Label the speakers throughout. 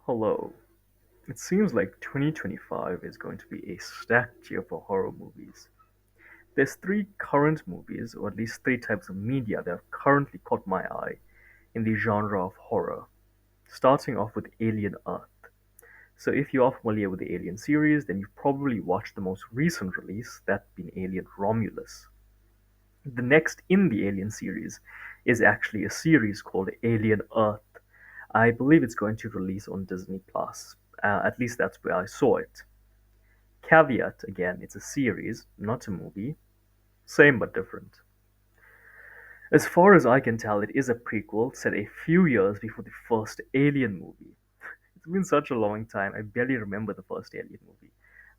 Speaker 1: Hello. It seems like 2025 is going to be a stacked year for horror movies. There's three current movies, or at least three types of media that have currently caught my eye in the genre of horror, starting off with Alien Earth. So if you are familiar with the Alien series, then you've probably watched the most recent release, that being Alien Romulus. The next in the Alien series is actually a series called Alien Earth. I believe it's going to release on Disney Plus. At least that's where I saw it. Caveat again, it's a series, not a movie. Same but different. As far as I can tell, it is a prequel set a few years before the first Alien movie. It's been such a long time, I barely remember the first Alien movie.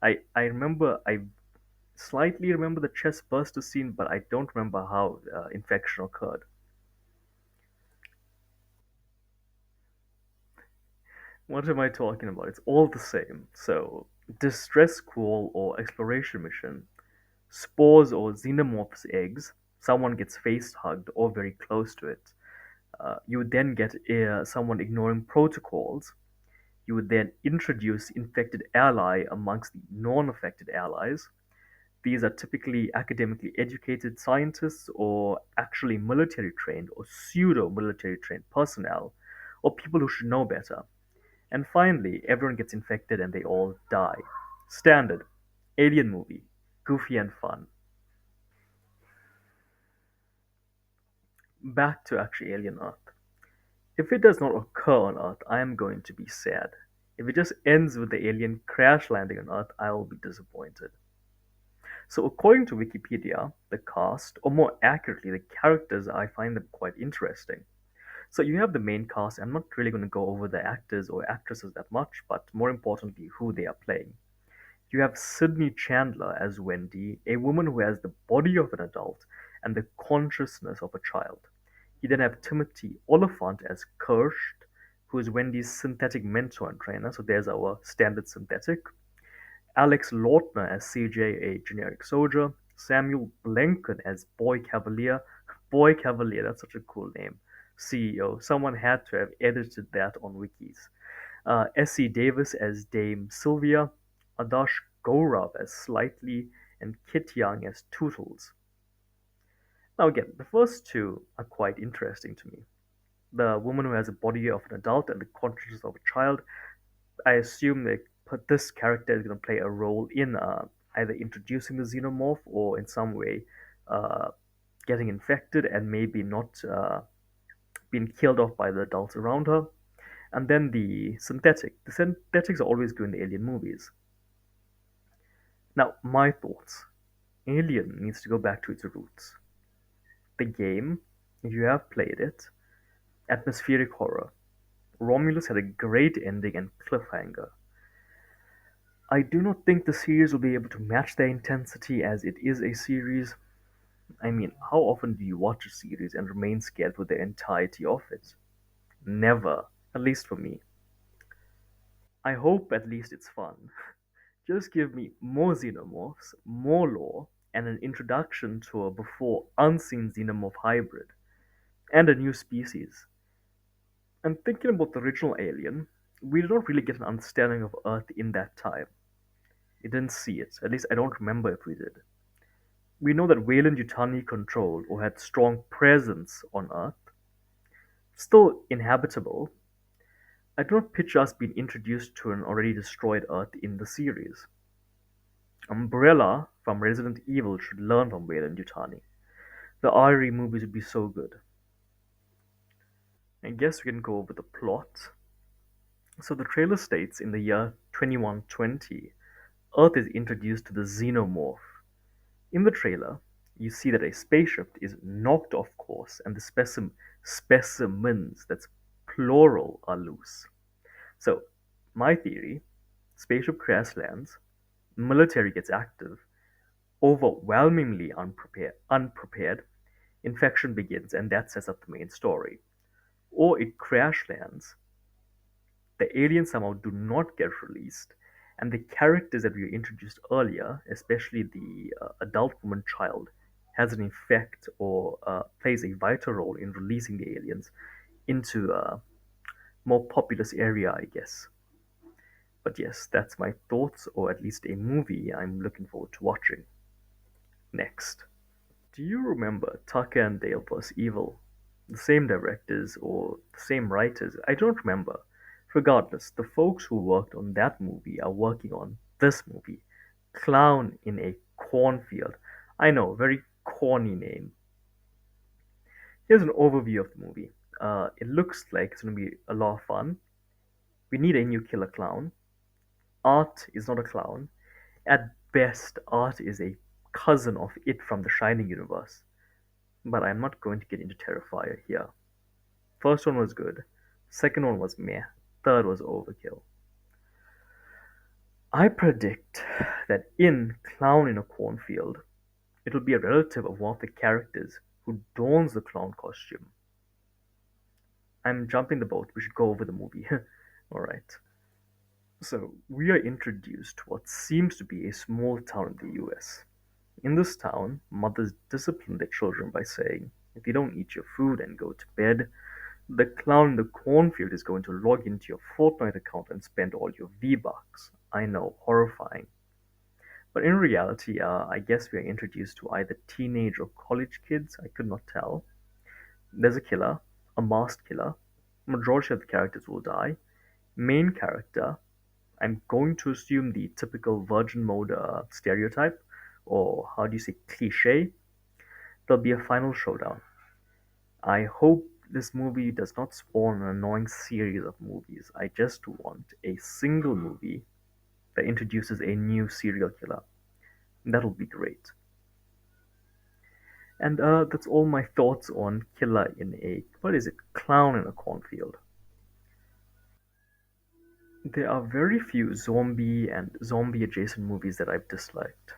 Speaker 1: I slightly remember the chest burster scene, but I don't remember how infection occurred. What am I talking about? It's all the same. So, distress call or exploration mission, spores or xenomorphs eggs, someone gets face hugged or very close to it. You would then get someone ignoring protocols. You would then introduce infected ally amongst the non-affected allies. These are typically academically educated scientists or actually military trained or pseudo military trained personnel or people who should know better. And finally, everyone gets infected and they all die. Standard. Alien movie. Goofy and fun. Back to actually Alien Earth. If it does not occur on Earth, I am going to be sad. If it just ends with the alien crash landing on Earth, I will be disappointed. So, according to Wikipedia, the cast, or more accurately, the characters, I find them quite interesting. So, you have the main cast. I'm not really going to go over the actors or actresses that much, but more importantly, who they are playing. You have Sydney Chandler as Wendy, a woman who has the body of an adult and the consciousness of a child. You then have Timothy Oliphant as Kirscht, who is Wendy's synthetic mentor and trainer. So there's our standard synthetic. Alex Lautner as CJ, a generic soldier. Samuel Blenken as Boy Cavalier. Boy Cavalier, that's such a cool name. CEO. Someone had to have edited that on wikis. S.E. Davis as Dame Sylvia, Adarsh Gaurav as Slightly, and Kit Young as Tootles. Now, again, the first two are quite interesting to me. The woman who has a body of an adult and the consciousness of a child, I assume they put this character is going to play a role in either introducing the xenomorph or in some way uh, getting infected and maybe not being killed off by the adults around her. And then the synthetic. The synthetics are always good in the alien movies. Now, my thoughts. Alien needs to go back to its roots. The game, if you have played it, atmospheric horror. Romulus had a great ending and cliffhanger. I do not think the series will be able to match their intensity as it is a series. I mean, how often do you watch a series and remain scared for the entirety of it? Never, at least for me. I hope at least it's fun. Just give me more xenomorphs, more lore, and an introduction to a before unseen xenomorph hybrid, and a new species. And thinking about the original Alien, we did not really get an understanding of Earth in that time. We didn't see it, at least I don't remember if we did. We know that Weyland Yutani controlled or had strong presence on Earth, still inhabitable. I do not picture us being introduced to an already destroyed Earth in the series. Umbrella from Resident Evil should learn from Weyland Yutani. The RE movies would be so good. I guess we can go over the plot. So the trailer states in the year 2120, Earth is introduced to the xenomorph. In the trailer, you see that a spaceship is knocked off course and the specimens, that's plural, are loose. So, my theory, spaceship crash lands, military gets active, overwhelmingly unprepared, infection begins, and that sets up the main story. Or it crash lands, the aliens somehow do not get released, and the characters that we introduced earlier, especially the adult woman child, has an effect or plays a vital role in releasing the aliens into a more populous area, I guess. But yes, that's my thoughts, or at least a movie I'm looking forward to watching. Next. Do you remember Tucker and Dale vs. Evil? The same directors or the same writers? I don't remember. Regardless, the folks who worked on that movie are working on this movie, Clown in a Cornfield. I know, very corny name. Here's an overview of the movie. It looks like it's going to be a lot of fun. We need a new killer clown. Art is not a clown. At best, Art is a cousin of it from the Shining universe. But I'm not going to get into Terrifier here. First one was good. Second one was meh. Third was overkill. I predict that in Clown in a Cornfield, it'll be a relative of one of the characters who dons the clown costume. I'm jumping the boat. We should go over the movie. Alright. So, we are introduced to what seems to be a small town in the US. In this town, mothers discipline their children by saying, if you don't eat your food and go to bed, the clown in the cornfield is going to log into your Fortnite account and spend all your V-Bucks. I know, horrifying. But in reality, I guess we are introduced to either teenage or college kids, I could not tell. There's a killer, a masked killer. Majority of the characters will die. Main character, I'm going to assume the typical virgin mode stereotype, or how do you say cliche. There'll be a final showdown. I hope this movie does not spawn an annoying series of movies. I just want a single movie that introduces a new serial killer. That'll be great. And that's all my thoughts on Killer in a, what is it, Clown in a Cornfield. There are very few zombie and zombie adjacent movies that I've disliked.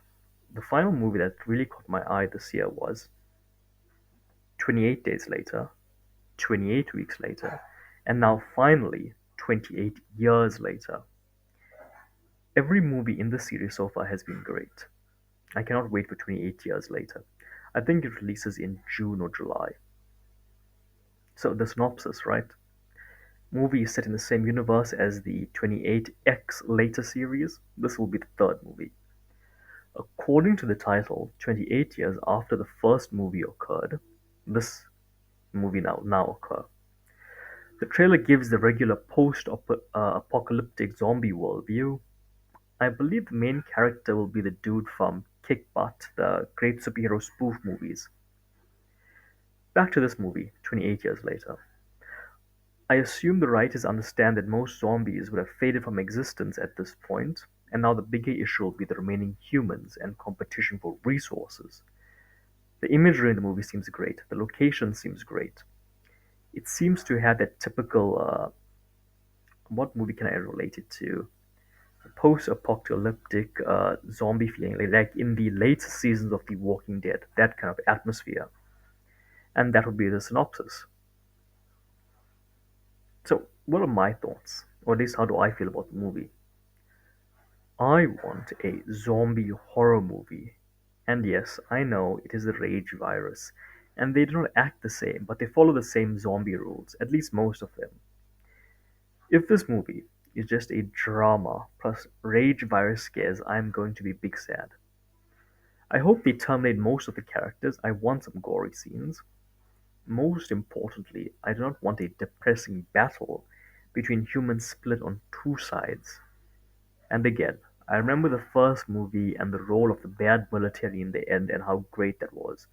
Speaker 1: The final movie that really caught my eye this year was 28 Days Later, 28 Weeks Later, and now finally 28 Years Later. Every movie in the series so far has been great. I cannot wait for 28 Years Later. I think it releases in June or July. So, the synopsis, right? Movie is set in the same universe as the 28X Later series. This will be the third movie. According to the title, 28 years after the first movie occurred, this movie now occur. The trailer gives the regular post-apocalyptic zombie worldview. I believe the main character will be the dude from Kick Butt, the great superhero spoof movies. Back to this movie, 28 years later. I assume the writers understand that most zombies would have faded from existence at this point, and now the bigger issue will be the remaining humans and competition for resources. The imagery in the movie seems great, the location seems great. It seems to have that typical, what movie can I relate it to? Post-apocalyptic zombie feeling, like in the late seasons of The Walking Dead, that kind of atmosphere. And that would be the synopsis. So, what are my thoughts? Or at least how do I feel about the movie? I want a zombie horror movie. And yes, I know it is the rage virus, and they do not act the same, but they follow the same zombie rules, at least most of them. If this movie is just a drama plus rage virus scares, I am going to be big sad. I hope they terminate most of the characters. I want some gory scenes. Most importantly, I do not want a depressing battle between humans split on two sides. And again, I remember the first movie and the role of the bad military in the end and how great that was.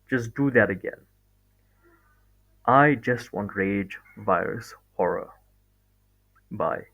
Speaker 1: Just do that again. I just want rage, virus, horror. Bye.